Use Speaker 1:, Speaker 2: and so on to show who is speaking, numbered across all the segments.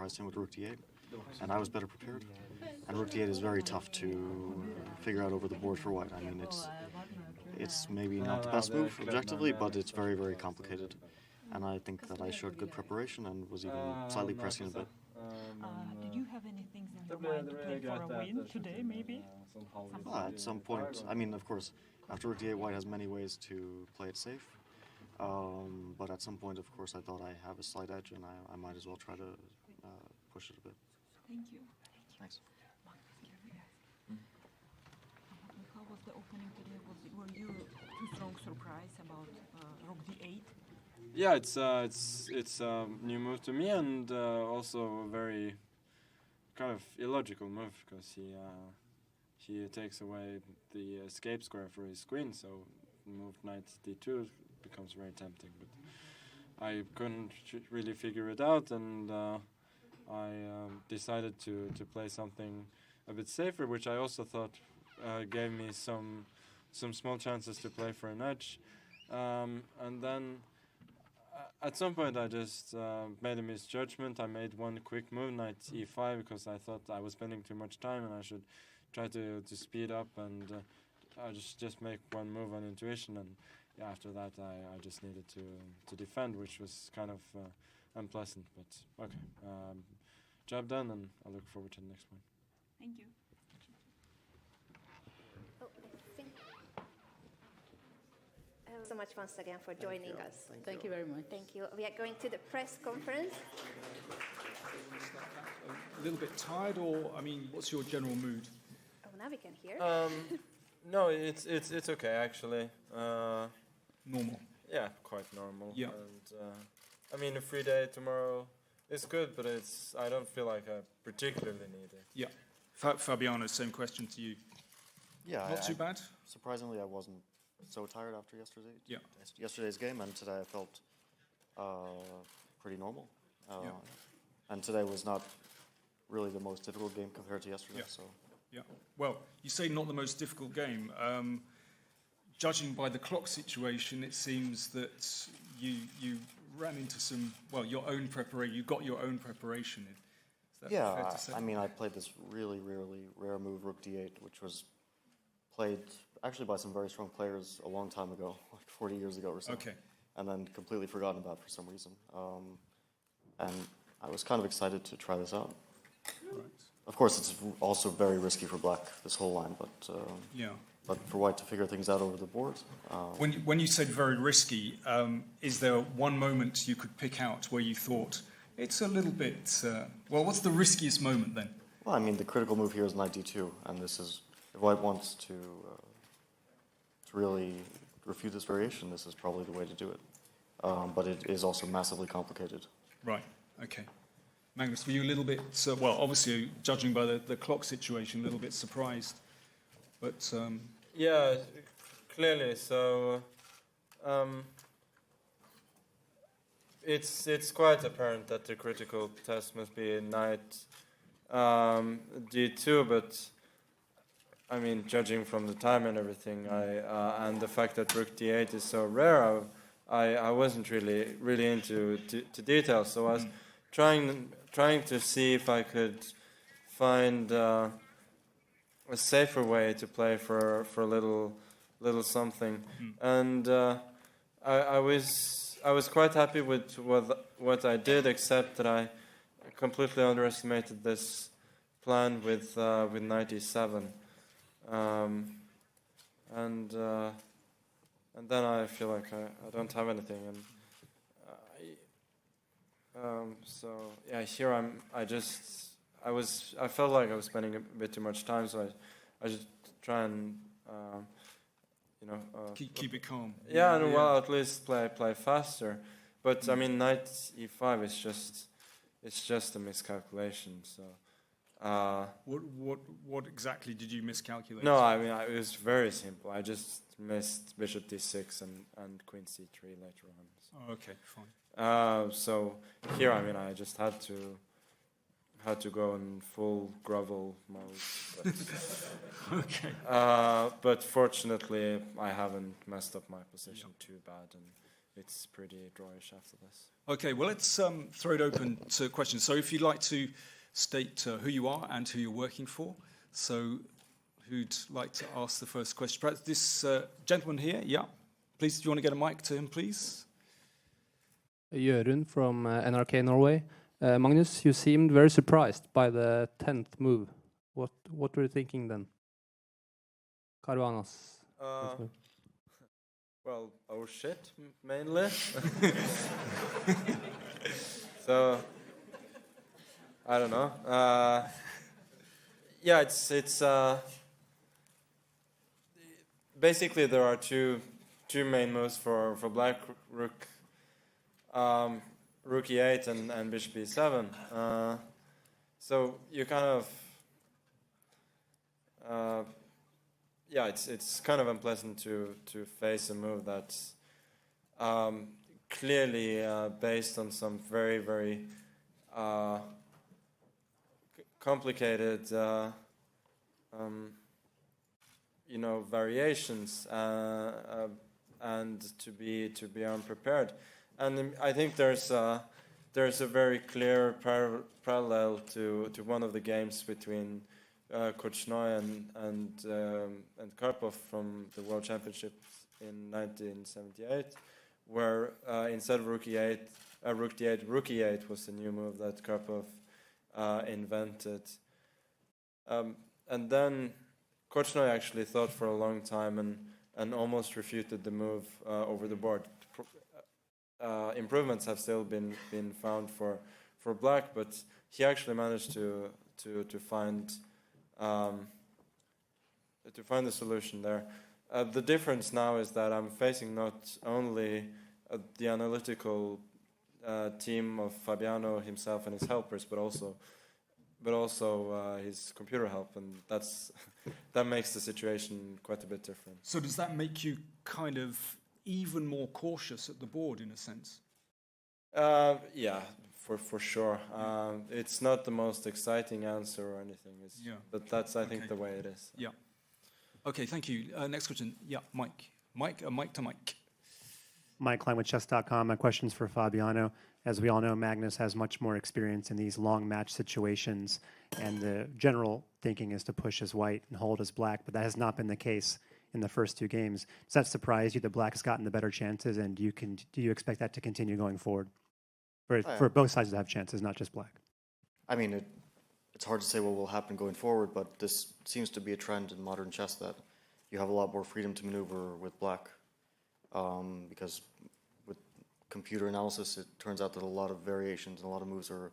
Speaker 1: surprised him with rook d8, and I was better prepared. And rook d8 is very tough to figure out over the board for white. I mean, it's maybe not the best move objectively, but it's very, very complicated. And I think that I showed good preparation and was even slightly pressing a bit.
Speaker 2: Did you have any things in your mind to play for a win today, maybe?
Speaker 1: At some point, I mean, of course, after rook d8, white has many ways to play it safe. But at some point, of course, I thought I have a slight edge, and I might as well try to push it a bit.
Speaker 2: Thank you.
Speaker 1: Thanks.
Speaker 2: How was the opening today? Were you too strong surprised about rook d8?
Speaker 3: Yeah, it's a new move to me, and also a very kind of illogical move because he takes away the escape square for his queen, so move knight d2 becomes very tempting. But I couldn't really figure it out, and I decided to play something a bit safer, which I also thought gave me some small chances to play for an edge, and then. At some point, I just made a misjudgment. I made one quick move, knight e5, because I thought I was spending too much time and I should try to speed up and I just make one move on intuition. And yeah, after that, I just needed to defend, which was kind of unpleasant. But okay, job done, and I look forward to the next one.
Speaker 2: Thank you.
Speaker 4: So much once again for joining us.
Speaker 5: Thank you very much.
Speaker 4: Thank you. We are going to the press conference.
Speaker 6: A little bit tired, or I mean, what's your general mood?
Speaker 4: Oh, now we can hear.
Speaker 3: No, it's okay actually.
Speaker 6: Normal.
Speaker 3: Yeah, quite normal.
Speaker 6: Yeah.
Speaker 3: And I mean, a free day tomorrow is good, but I don't feel like I particularly need it.
Speaker 6: Yeah. Fabiano, same question to you.
Speaker 1: Yeah.
Speaker 6: Not too bad?
Speaker 1: Surprisingly, I wasn't so tired after yesterday's game, and today I felt pretty normal. And today was not really the most difficult game compared to yesterday.
Speaker 6: Yeah.
Speaker 1: So.
Speaker 6: Yeah. Well, you say not the most difficult game. Judging by the clock situation, it seems that you ran into some, well, your own preparation. You got your own preparation in. Is that fair to say?
Speaker 1: I mean, I played this really rare move, rook d8, which was played actually by some very strong players a long time ago, like 40 years ago or so.
Speaker 6: Okay.
Speaker 1: And then completely forgotten about for some reason. And I was kind of excited to try this out.
Speaker 6: Right.
Speaker 1: Of course, it's also very risky for black, this whole line, but for white to figure things out over the board.
Speaker 6: When you said very risky, is there one moment you could pick out where you thought, it's a little bit, well, what's the riskiest moment then?
Speaker 1: Well, I mean, the critical move here is knight d2, and this is, if white wants to really refute this variation, this is probably the way to do it. But it is also massively complicated.
Speaker 6: Right, okay. Magnus, were you a little bit, well, obviously, judging by the clock situation, a little bit surprised, but...
Speaker 3: Yeah, clearly, so it's quite apparent that the critical test must be knight d2, but I mean, judging from the time and everything, and the fact that rook d8 is so rare, I wasn't really into details. So I was trying to see if I could find a safer way to play for a little something, and I was quite happy with what I did, except that I completely underestimated this plan with knight e7. And then I feel like I don't have anything, and so yeah, here I felt like I was spending a bit too much time, so I just try and
Speaker 6: keep it calm.
Speaker 3: Yeah, and well, at least play faster. But I mean, knight e5 it's just a miscalculation. So.
Speaker 6: What exactly did you miscalculate?
Speaker 3: No, I mean, it was very simple. I just missed bishop d6 and queen c3 later on. So.
Speaker 6: Oh, okay, fine.
Speaker 3: So here, I mean, I just had to go in full grovel mode. But,
Speaker 6: okay.
Speaker 3: But fortunately, I haven't messed up my position too bad, it's pretty drawish after this.
Speaker 6: Okay, well, let's throw it open to questions. So if you'd like to state who you are and who you're working for. So who'd like to ask the first question? Perhaps this gentleman here, yeah. Please, do you want to get a mic to him, please?
Speaker 5: Jørund from NRK Norway. Magnus, you seemed very surprised by the 10th move. What were you thinking then? Caruana's.
Speaker 3: Well, oh shit, mainly. So, I don't know. Yeah, it's basically there are two main moves for black: rook, rook e8 and bishop e7. So you kind of yeah, it's kind of unpleasant to face a move that's clearly based on some very, very complicated, variations, and to be unprepared. And I think there's a very clear parallel to one of the games between Korchnoi and Karpov from the World Championships in 1978, where instead of rook e8, rook d8, rook e8 was the new move that Karpov invented. And then Korchnoi actually thought for a long time and almost refuted the move over the board. Improvements have still been found for black, but he actually managed to find the solution there. The difference now is that I'm facing not only the analytical team of Fabiano himself and his helpers, but also his computer help, and that makes the situation quite a bit different.
Speaker 6: So does that make you kind of even more cautious at the board in a sense?
Speaker 3: Yeah, for sure. It's not the most exciting answer or anything, but that's I think the way it is.
Speaker 6: Yeah. Okay, thank you. Next question. Yeah, Mike. Mike to Mike.
Speaker 7: Mike Klein with chess.com. My question's for Fabiano. As we all know, Magnus has much more experience in these long match situations, and the general thinking is to push as white and hold as black, but that has not been the case in the first two games. Does that surprise you that black has gotten the better chances, and do you expect that to continue going forward? For both sides to have chances, not just black.
Speaker 1: I mean, it's hard to say what will happen going forward, but this seems to be a trend in modern chess that you have a lot more freedom to maneuver with black, because with computer analysis, it turns out that a lot of variations and a lot of moves are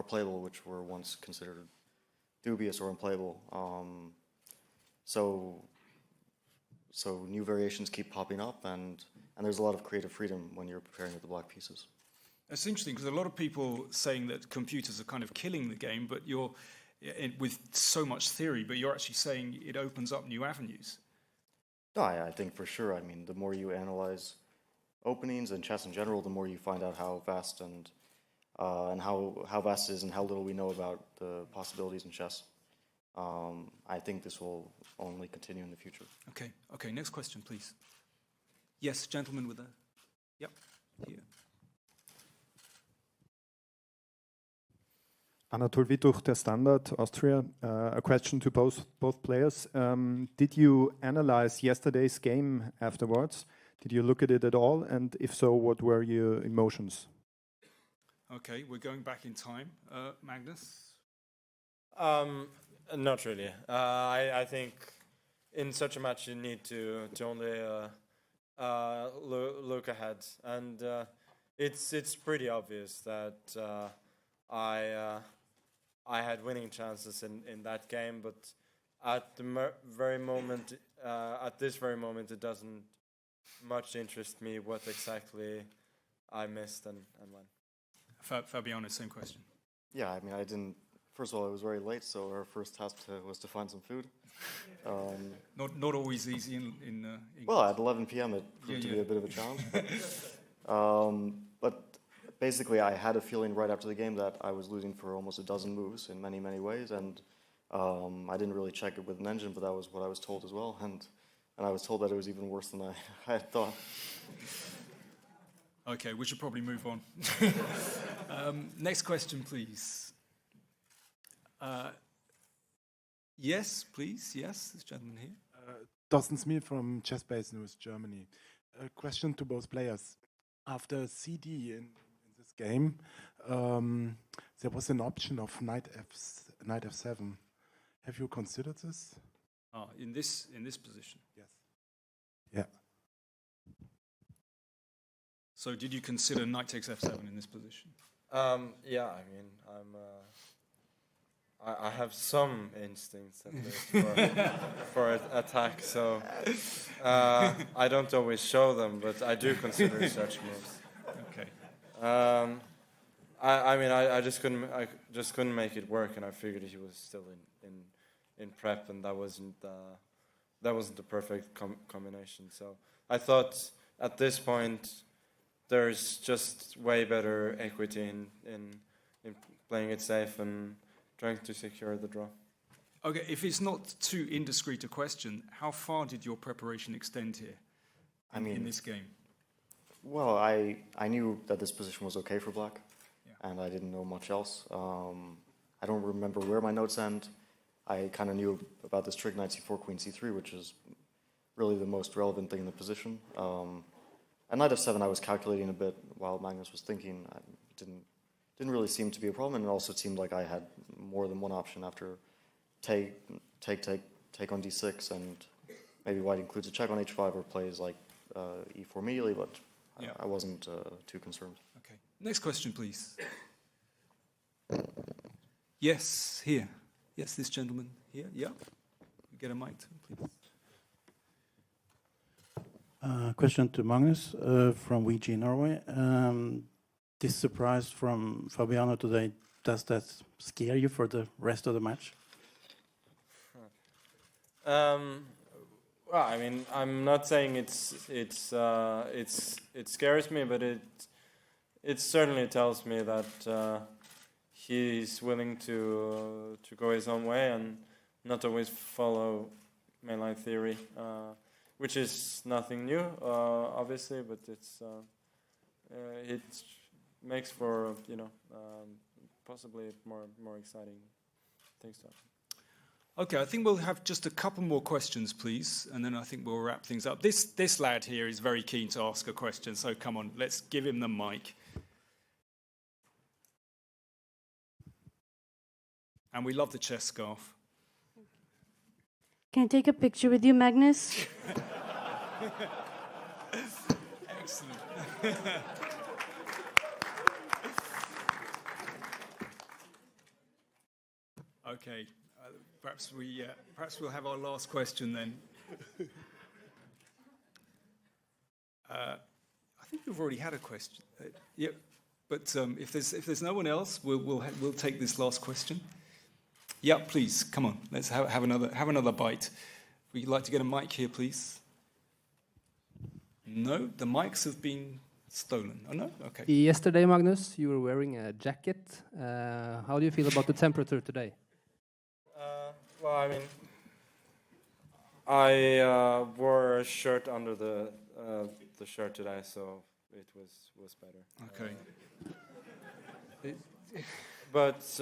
Speaker 1: playable, which were once considered dubious or unplayable. So new variations keep popping up, and there's a lot of creative freedom when you're preparing with the black pieces.
Speaker 6: It's interesting because a lot of people saying that computers are kind of killing the game, but you're with so much theory, but you're actually saying it opens up new avenues.
Speaker 1: No, I think for sure. I mean, the more you analyze openings and chess in general, the more you find out how vast and how vast it is and how little we know about the possibilities in chess. I think this will only continue in the future.
Speaker 6: Okay. Next question, please. Yes, gentleman with the... Yep, here.
Speaker 8: Anatol Wittuch, Der Standard, Austria. A question to both players. Did you analyze yesterday's game afterwards? Did you look at it at all? And if so, what were your emotions?
Speaker 6: Okay, we're going back in time. Magnus?
Speaker 3: Not really. I think in such a match you need to only look ahead, and it's pretty obvious that I had winning chances in that game, but at the very moment, at this very moment, it doesn't much interest me what exactly I missed and when.
Speaker 6: Fabiano, same question.
Speaker 1: Yeah, I mean, I didn't. First of all, it was very late, so our first task was to find some food.
Speaker 6: Not always easy in England.
Speaker 1: Well, at 11 p.m. it proved to be a bit of a challenge. But basically, I had a feeling right after the game that I was losing for almost a dozen moves in many, many ways, and I didn't really check it with an engine, but that was what I was told as well, and I was told that it was even worse than I had thought.
Speaker 6: Okay, we should probably move on. Next question, please. Yes, please. Yes, this gentleman here.
Speaker 9: Thorsten Smith from Chess-Based News, Germany. A question to both players. After CD in this game, there was an option of knight f7. Have you considered this?
Speaker 6: In this position.
Speaker 9: Yes. Yeah.
Speaker 6: So, did you consider knight takes f7 in this position?
Speaker 3: Yeah, I mean, I have some instincts at least for attack, so I don't always show them, but I do consider such moves.
Speaker 6: Okay.
Speaker 3: I mean, I just couldn't make it work, and I figured he was still in prep, and that wasn't the perfect combination. So I thought at this point there's just way better equity in playing it safe and trying to secure the draw.
Speaker 6: Okay, if it's not too indiscreet a question, how far did your preparation extend here in this game?
Speaker 1: Well, I knew that this position was okay for black, and I didn't know much else. I don't remember where my notes end. I kind of knew about this trick knight c4, queen c3, which is really the most relevant thing in the position. At knight f7, I was calculating a bit while Magnus was thinking. It didn't really seem to be a problem, and it also seemed like I had more than one option after take on d6, and maybe white includes a check on h5 or plays like e4 immediately, but I wasn't too concerned.
Speaker 6: Okay. Next question, please. Yes, here. Yes, this gentleman here. Yeah. Get a mic, please.
Speaker 10: Question to Magnus from VG Norway. This surprise from Fabiano today, does that scare you for the rest of the match?
Speaker 3: Well, I mean, I'm not saying it scares me, but it certainly tells me that he's willing to go his own way and not always follow mainline theory, which is nothing new, obviously, but it makes for possibly more exciting things to happen.
Speaker 6: Okay, I think we'll have just a couple more questions, please, and then I think we'll wrap things up. This lad here is very keen to ask a question, so come on, let's give him the mic. And we love the chess scarf.
Speaker 11: Can I take a picture with you, Magnus?
Speaker 6: Excellent. Okay, perhaps we'll have our last question then. I think we've already had a question. Yep, but if there's no one else, we'll take this last question. Yeah, please, come on. Let's have another bite. We'd like to get a mic here, please. No, the mics have been stolen. Oh no, okay.
Speaker 5: Yesterday, Magnus, you were wearing a jacket. How do you feel about the temperature today?
Speaker 3: Well, I mean, I wore a shirt under the shirt today, so it was better.
Speaker 6: Okay.
Speaker 3: But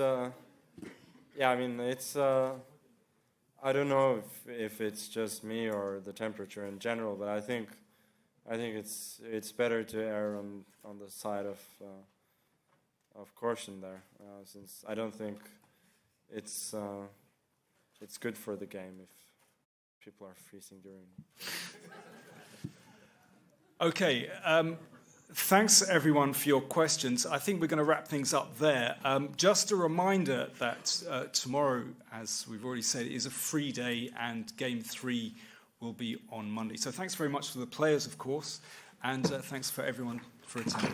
Speaker 3: yeah, I mean, it's I don't know if it's just me or the temperature in general, but I think it's better to err on the side of caution there, since I don't think it's good for the game if people are freezing during.
Speaker 6: Okay. Thanks, everyone, for your questions. I think we're going to wrap things up there. Just a reminder that tomorrow, as we've already said, is a free day, and Game 3 will be on Monday. So thanks very much to the players, of course, and thanks for everyone for attending.